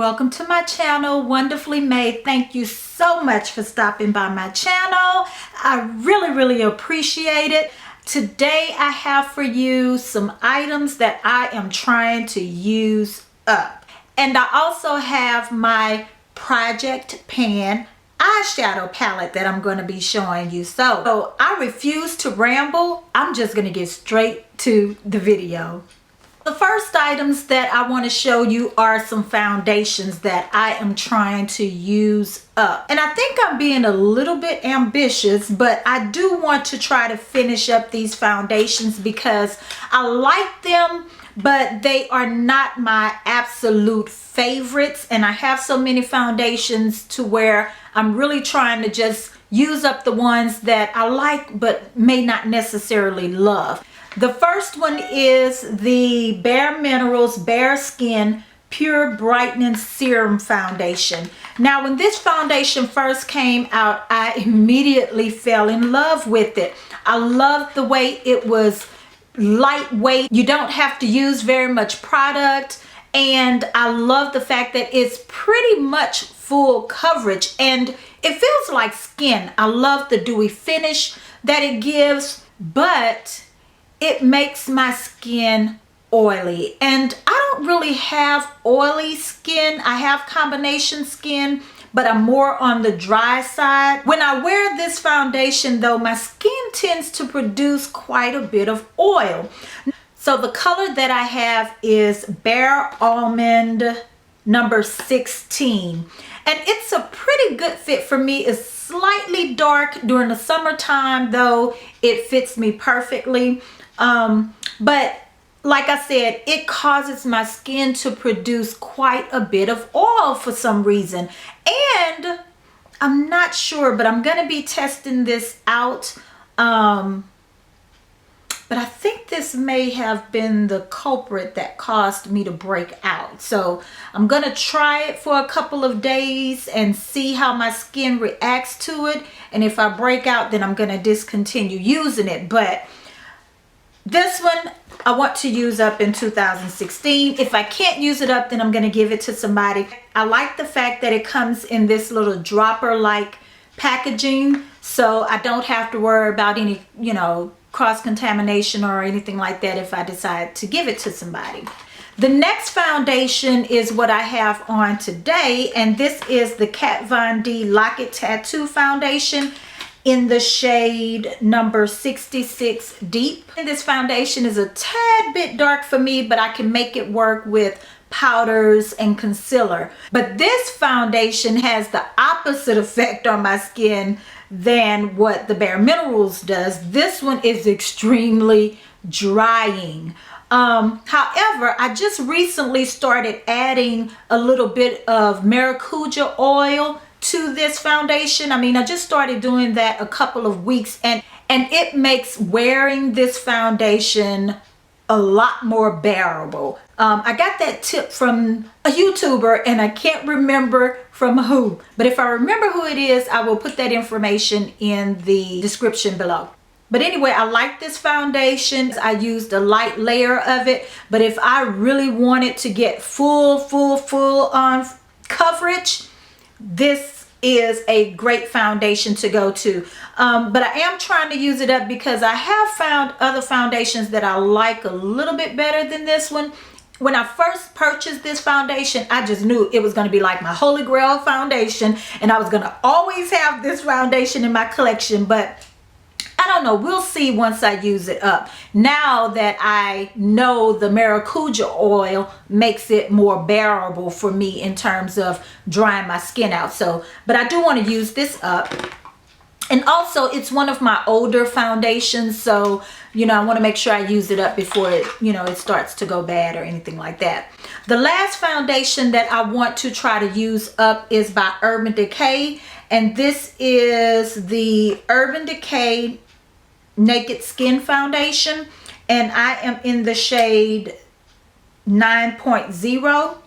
welcome to my channel, Wonderfully Made. Thank you so much for stopping by my channel. I really appreciate it. Today I have for you some items that I am trying to use up. And I also have my Project Pan eyeshadow palette that I'm going to be showing you. So I refuse to ramble. I'm just going to get straight to the video. The first items that I want to show you are some foundations that I am trying to use up. And I think I'm being a little bit ambitious, but I do want to try to finish up these foundations because I like them, but they are not my absolute favorites. And I have so many foundations to where I'm really trying to just use up the ones that I like, but may not necessarily love. The first one is the Bare Minerals Bareskin Pure Brightening Serum Foundation. Now, when this foundation first came out, I immediately fell in love with it. I loved the way it was lightweight. You don't have to use very much product. And I love the fact that it's pretty much full coverage and it feels like skin. I love the dewy finish that it gives, but it makes my skin oily. And I don't really have oily skin. I have combination skin, but I'm more on the dry side. When I wear this foundation though, my skin tends to produce quite a bit of oil. So the color that I have is Bare Almond number 16. And it's a pretty good fit for me. It's slightly dark during the summertime though. It fits me perfectly. But like I said, it causes my skin to produce quite a bit of oil for some reason. And I'm not sure, but I'm going to be testing this out. But I think this may have been the culprit that caused me to break out. So I'm going to try it for a couple of days and see how my skin reacts to it. And if I break out, then I'm going to discontinue using it. But this one I want to use up in 2016. If I can't use it up, then I'm going to give it to somebody. I like the fact that it comes in this little dropper-like packaging, so I don't have to worry about any, cross-contamination or anything like that if I decide to give it to somebody. The next foundation is what I have on today, and this is the Kat Von D Lockit Tattoo Foundation in the shade number 66 Deep. And this foundation is a tad bit dark for me, but I can make it work with powders and concealer. But this foundation has the opposite effect on my skin than what the Bare Minerals does. This one is extremely drying. However, I just recently started adding a little bit of maracuja oil to this foundation. I just started doing that a couple of weeks and it makes wearing this foundation a lot more bearable. I got that tip from a YouTuber and I can't remember from who, but if I remember who it is, I will put that information in the description below. But anyway, I like this foundation. I used a light layer of it, but if I really wanted to get full on coverage, this is a great foundation to go to. But I am trying to use it up because I have found other foundations that I like a little bit better than this one. When I first purchased this foundation, I just knew it was going to be like my holy grail foundation and I was going to always have this foundation in my collection. But I don't know, we'll see once I use it up. Now that I know the maracuja oil makes it more bearable for me in terms of drying my skin out. But I do want to use this up. And also it's one of my older foundations, so I want to make sure I use it up before it, it starts to go bad or anything like that. The last foundation that I want to try to use up is by Urban Decay, and this is the Urban Decay Naked Skin Foundation, and I am in the shade 9.0.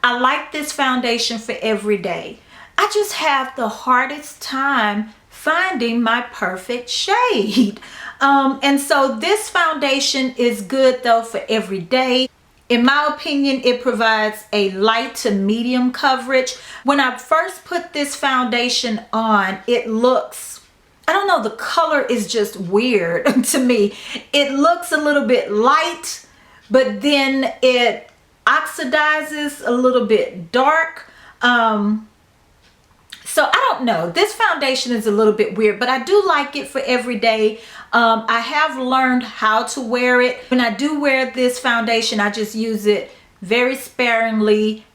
I like this foundation for every day. I just have the hardest time finding my perfect shade. And so this foundation is good though for every day. In my opinion, it provides a light to medium coverage. When I first put this foundation on, it looks, I don't know, the color is just weird to me. It looks a little bit light, but then it oxidizes a little bit dark. So I don't know, this foundation is a little bit weird, but I do like it for every day. I have learned how to wear it. When I do wear this foundation, I just use it very sparingly,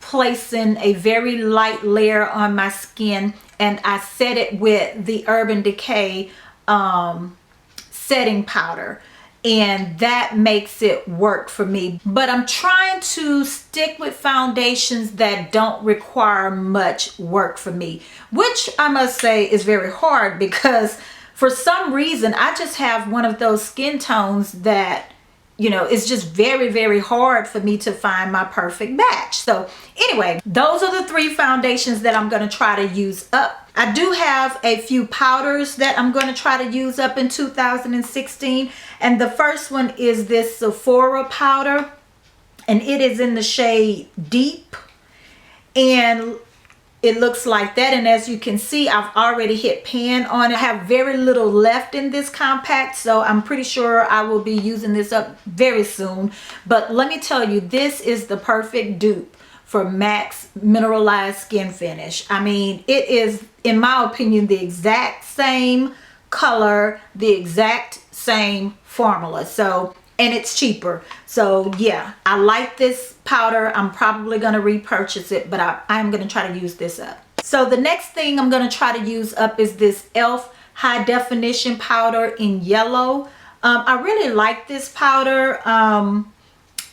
placing a very light layer on my skin, and I set it with the Urban Decay setting powder, and that makes it work for me. But I'm trying to stick with foundations that don't require much work for me, which I must say is very hard, because for some reason I just have one of those skin tones that, you know, it's just very, very hard for me to find my perfect match. So anyway, those are the 3 foundations that I'm going to try to use up. I do have a few powders that I'm going to try to use up in 2016. And the first one is this Sephora powder, and it is in the shade Deep, and it looks like that. And as you can see, I've already hit pan on it. I have very little left in this compact, so I'm pretty sure I will be using this up very soon. But let me tell you, this is the perfect dupe for MAC's mineralized skin finish. I mean, it is, in my opinion, the exact same color, the exact same formula. So, and it's cheaper. So yeah, I like this powder. I'm probably going to repurchase it, but I'm going to try to use this up. So the next thing I'm going to try to use up is this e.l.f. high definition powder in yellow. I really like this powder.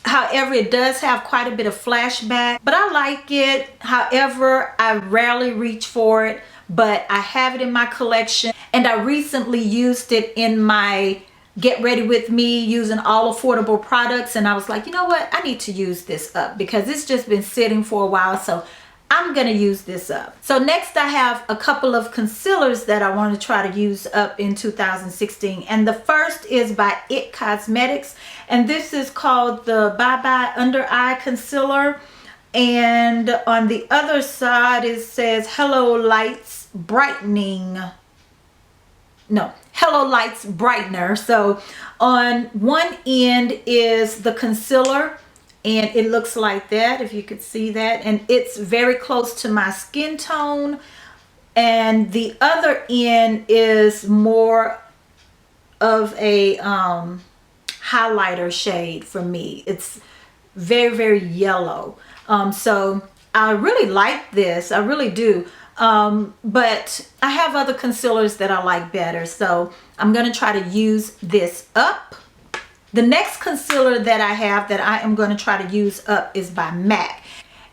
However, it does have quite a bit of flashback, but I like it. However, I rarely reach for it, but I have it in my collection, and I recently used it in my Get Ready With Me using all affordable products, and I was like, you know what, I need to use this up because it's just been sitting for a while, so I'm gonna use this up. So next I have a couple of concealers that I want to try to use up in 2016, and the first is by IT Cosmetics, and this is called the Bye Bye Under Eye Concealer, and on the other side it says Hello Lights Brightening, no, Hello Lights Brightener. So on one end is the concealer, and it looks like that, if you could see that, and it's very close to my skin tone, and the other end is more of a highlighter shade for me. It's very, very yellow. So I really like this, I really do. But I have other concealers that I like better, so I'm going to try to use this up. The next concealer that I have that I am going to try to use up is by MAC,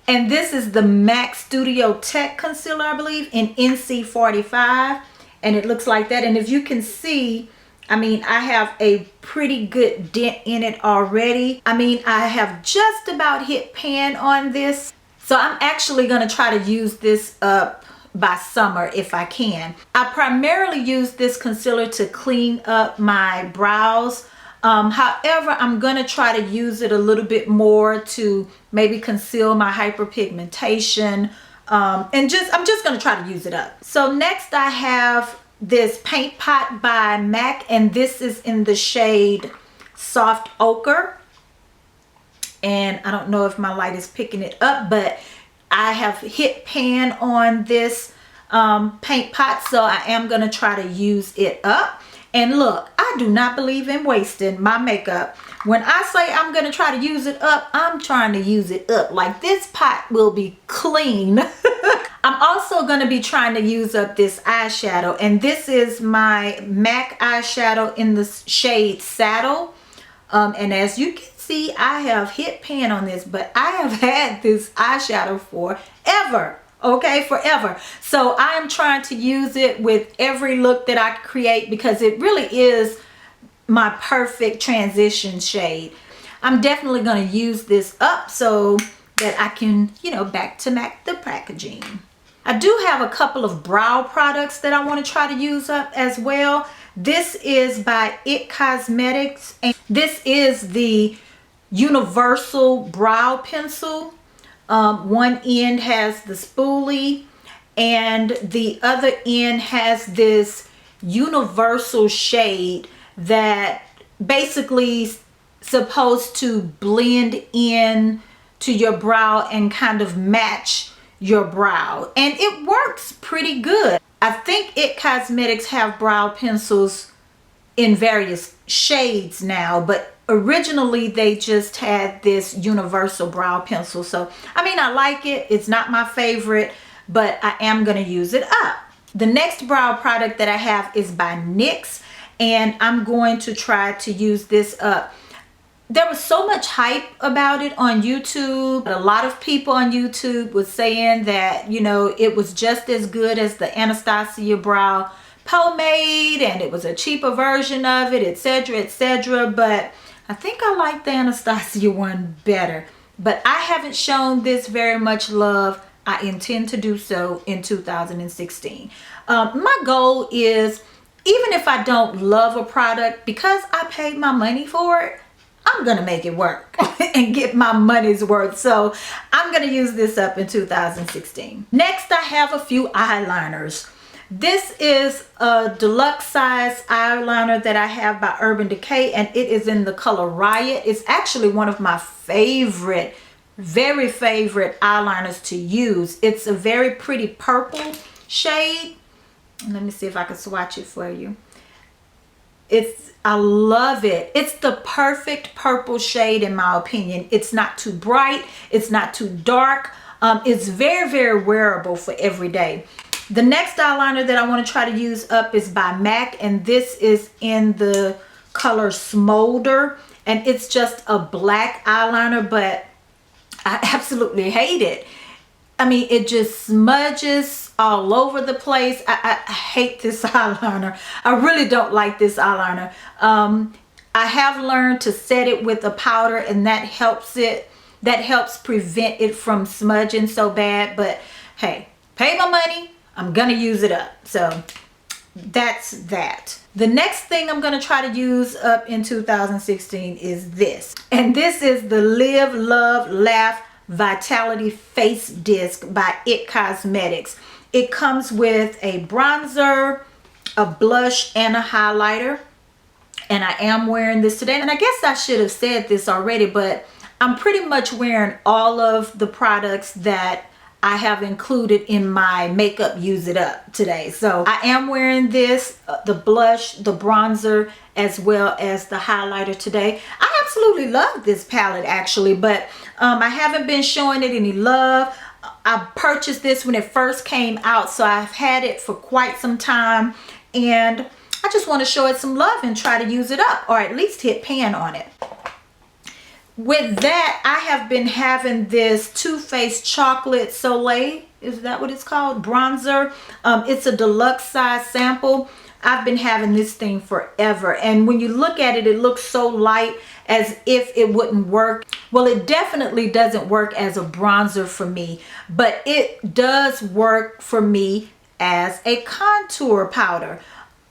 and this is the MAC Studio Tech Concealer, I believe, in NC45, and it looks like that. And if you can see, I mean, I have a pretty good dent in it already. I mean, I have just about hit pan on this, so I'm actually going to try to use this up by summer if I can. I primarily use this concealer to clean up my brows. However, I'm going to try to use it a little bit more to maybe conceal my hyperpigmentation, and I'm just going to try to use it up. So next I have this paint pot by MAC, and this is in the shade Soft Ochre, and I don't know if my light is picking it up, but I have hit pan on this paint pot, so I am going to try to use it up. And look, I do not believe in wasting my makeup. When I say I'm going to try to use it up, I'm trying to use it up. Like, this pot will be clean. I'm also going to be trying to use up this eyeshadow, and this is my MAC eyeshadow in the shade Saddle. And as you can see, I have hit pan on this, but I have had this eyeshadow forever. Okay, forever. So I am trying to use it with every look that I create, because it really is my perfect transition shade. I'm definitely going to use this up so that I can, you know, back to MAC the packaging. I do have a couple of brow products that I want to try to use up as well. This is by IT Cosmetics, and this is the universal brow pencil. One end has the spoolie and the other end has this universal shade that basically supposed to blend in to your brow and kind of match your brow, and it works pretty good. I think IT Cosmetics have brow pencils in various shades now, but originally they just had this universal brow pencil. So I mean, I like it. It's not my favorite, but I am going to use it up. The next brow product that I have is by NYX, and I'm going to try to use this up. There was so much hype about it on YouTube. A lot of people on YouTube was saying that, you know, it was just as good as the Anastasia Brow Pomade and it was a cheaper version of it, etc., etc. But I think I like the Anastasia one better. But I haven't shown this very much love. I intend to do so in 2016. My goal is, even if I don't love a product, because I paid my money for it, I'm gonna make it work and get my money's worth. So I'm gonna use this up in 2016. Next, I have a few eyeliners. This is a deluxe size eyeliner that I have by Urban Decay, and it is in the color Riot. It's actually one of my favorite, very favorite eyeliners to use. It's a very pretty purple shade. Let me see if I can swatch it for you. I love it. It's the perfect purple shade in my opinion. It's not too bright. It's not too dark. It's very, very wearable for every day. The next eyeliner that I want to try to use up is by MAC, and this is in the color Smolder, and it's just a black eyeliner, but I absolutely hate it. I mean, it just smudges all over the place. I hate this eyeliner. I really don't like this eyeliner. I have learned to set it with a powder, and that helps prevent it from smudging so bad. But hey, pay my money, I'm gonna use it up. So that's that. The next thing I'm gonna try to use up in 2016 is this. And this is the Live, Love, Laugh Vitality Face Disc by IT Cosmetics. It comes with a bronzer, a blush, and a highlighter. And I am wearing this today. And I guess I should have said this already, but I'm pretty much wearing all of the products that I have included in my makeup use it up today. So I am wearing this, the blush, the bronzer, as well as the highlighter today. I absolutely love this palette actually, but I haven't been showing it any love. I purchased this when it first came out, so I've had it for quite some time, and I just want to show it some love and try to use it up, or at least hit pan on it. With that, I have been having this Too Faced Chocolate Soleil, is that what it's called, bronzer. It's a deluxe size sample. I've been having this thing forever, and when you look at it, it looks so light, as if it wouldn't work. Well, it definitely doesn't work as a bronzer for me, but it does work for me as a contour powder.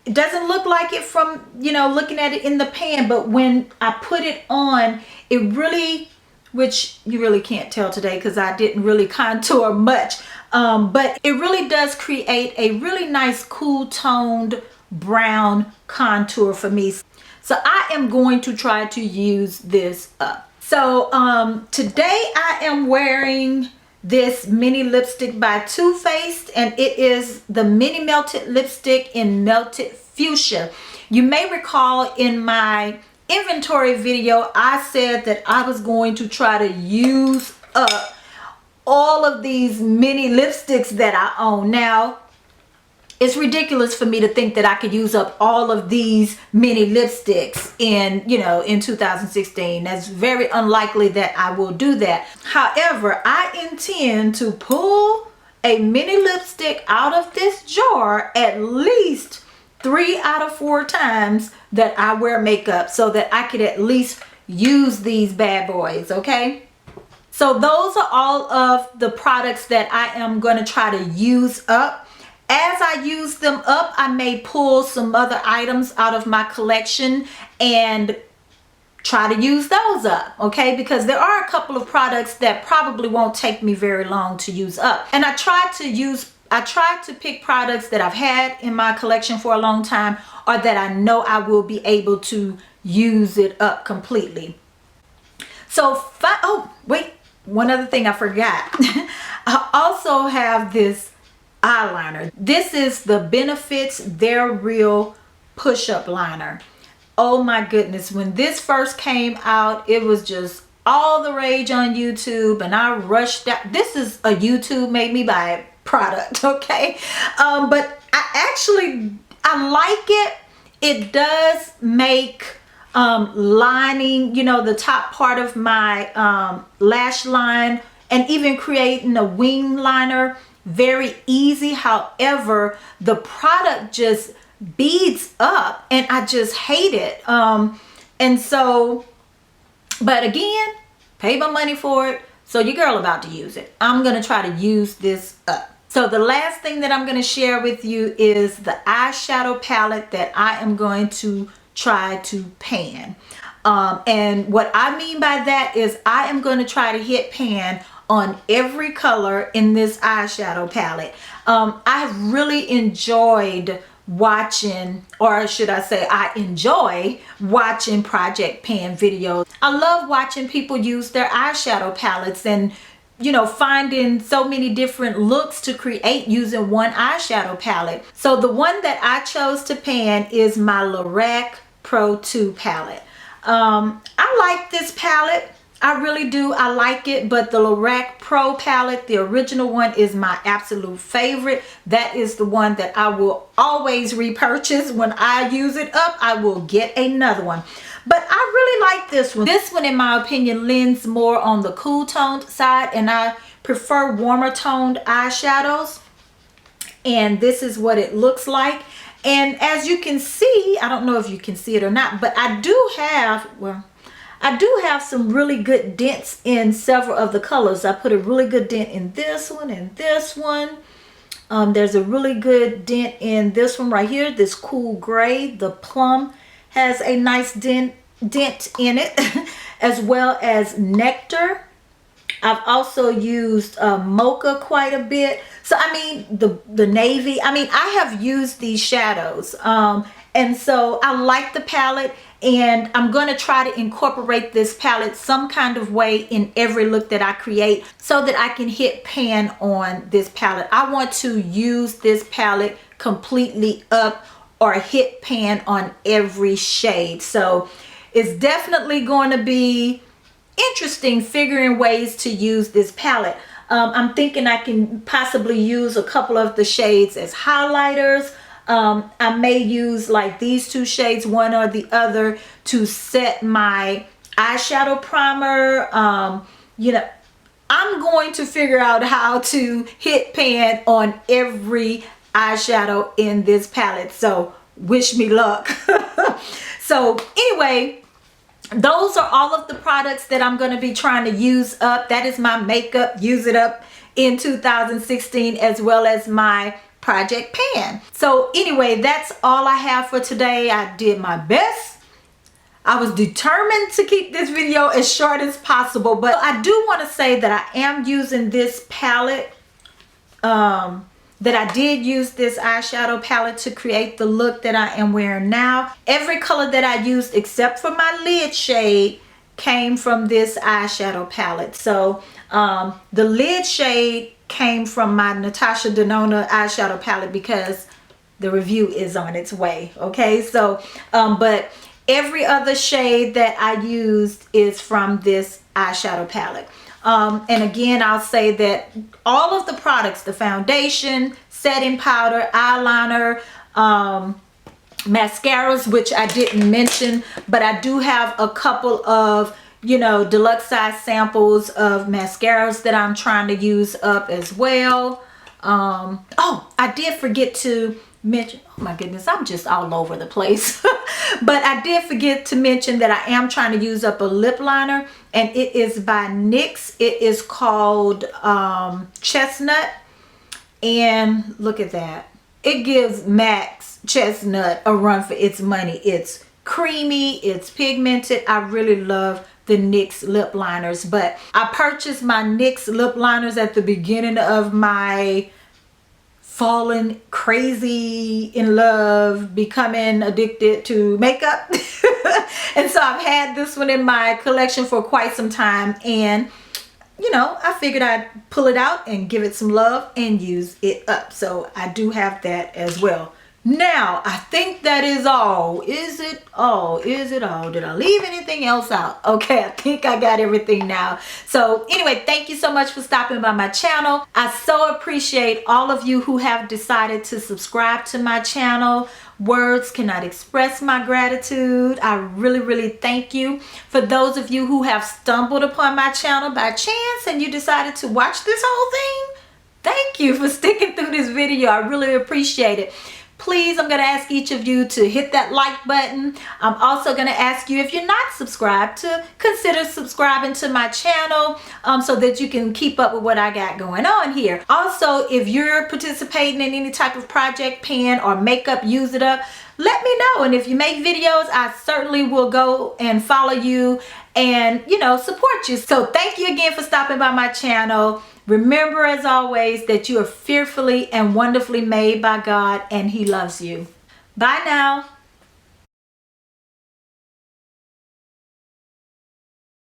It doesn't look like it from, you know, looking at it in the pan, but when I put it on, it really, which you really can't tell today because I didn't really contour much, but it really does create a really nice cool toned brown contour for me. So I am going to try to use this up. So today I am wearing this mini lipstick by Too Faced, and it is the mini melted lipstick in Melted Fuchsia. You may recall in my inventory video I said that I was going to try to use up all of these mini lipsticks that I own. Now, it's ridiculous for me to think that I could use up all of these mini lipsticks in, you know, in 2016. That's very unlikely that I will do that. However, I intend to pull a mini lipstick out of this jar at least 3 out of 4 times that I wear makeup, so that I could at least use these bad boys, okay? So those are all of the products that I am going to try to use up. As I use them up, I may pull some other items out of my collection and try to use those up, okay? Because there are a couple of products that probably won't take me very long to use up. And I try to pick products that I've had in my collection for a long time, or that I know I will be able to use it up completely. So, oh, wait, one other thing I forgot. I also have this eyeliner. This is the Benefits They're Real push-up liner. Oh my goodness, when this first came out, it was just all the rage on YouTube, and I rushed out. This is a YouTube made me buy it product, okay? But I like it. It does make lining, you know, the top part of my lash line, and even creating a wing liner very easy. However, the product just beads up, and I just hate it. And so, but again, pay my money for it, so your girl about to use it. I'm gonna try to use this up. So the last thing that I'm gonna share with you is the eyeshadow palette that I am going to try to pan. And what I mean by that is I am going to try to hit pan on every color in this eyeshadow palette. I have really enjoyed watching, or should I say, I enjoy watching Project Pan videos. I love watching people use their eyeshadow palettes and, you know, finding so many different looks to create using one eyeshadow palette. So the one that I chose to pan is my Lorac Pro 2 palette. I like this palette. I really do. I like it, but the Lorac Pro palette, the original one, is my absolute favorite. That is the one that I will always repurchase. When I use it up, I will get another one. But I really like this one. This one, in my opinion, leans more on the cool toned side, and I prefer warmer toned eyeshadows. And this is what it looks like. And as you can see, I don't know if you can see it or not, but I do have, well, I do have some really good dents in several of the colors. I put a really good dent in this one and this one. There's a really good dent in this one right here, this cool gray. The plum has a nice dent in it, as well as Nectar. I've also used Mocha quite a bit. So I mean, the navy, I mean, I have used these shadows. And so I like the palette, and I'm going to try to incorporate this palette some kind of way in every look that I create, so that I can hit pan on this palette. I want to use this palette completely up, or hit pan on every shade. So it's definitely going to be interesting figuring ways to use this palette. I'm thinking I can possibly use a couple of the shades as highlighters. I may use like these two shades, one or the other, to set my eyeshadow primer. You know, I'm going to figure out how to hit pan on every eyeshadow in this palette. So wish me luck. So anyway, those are all of the products that I'm going to be trying to use up. That is my makeup, use it up in 2016, as well as my Project Pan. So anyway, that's all I have for today. I did my best. I was determined to keep this video as short as possible, but I do want to say that I am using this palette, that I did use this eyeshadow palette to create the look that I am wearing now. Every color that I used except for my lid shade came from this eyeshadow palette. So the lid shade came from my Natasha Denona eyeshadow palette, because the review is on its way. Okay, so but every other shade that I used is from this eyeshadow palette. And again, I'll say that all of the products, the foundation, setting powder, eyeliner, mascaras, which I didn't mention, but I do have a couple of, you know, deluxe size samples of mascaras that I'm trying to use up as well. Oh, I did forget to mention, oh my goodness, I'm just all over the place. But I did forget to mention that I am trying to use up a lip liner, and it is by NYX. It is called Chestnut, and look at that. It gives Max Chestnut a run for its money. It's creamy, it's pigmented. I really love the NYX lip liners, but I purchased my NYX lip liners at the beginning of my falling crazy in love, becoming addicted to makeup. And so I've had this one in my collection for quite some time, and you know, I figured I'd pull it out and give it some love and use it up. So I do have that as well. Now, I think that is all. Is it all? Is it all? Did I leave anything else out? Okay, I think I got everything now. So anyway, thank you so much for stopping by my channel. I so appreciate all of you who have decided to subscribe to my channel. Words cannot express my gratitude. I really, really thank you. For those of you who have stumbled upon my channel by chance and you decided to watch this whole thing, thank you for sticking through this video. I really appreciate it. Please, I'm going to ask each of you to hit that like button. I'm also going to ask you, if you're not subscribed, to consider subscribing to my channel so that you can keep up with what I got going on here. Also, if you're participating in any type of project, pan or makeup, use it up, let me know. And if you make videos, I certainly will go and follow you and, you know, support you. So thank you again for stopping by my channel. Remember, as always, that you are fearfully and wonderfully made by God, and He loves you. Bye now.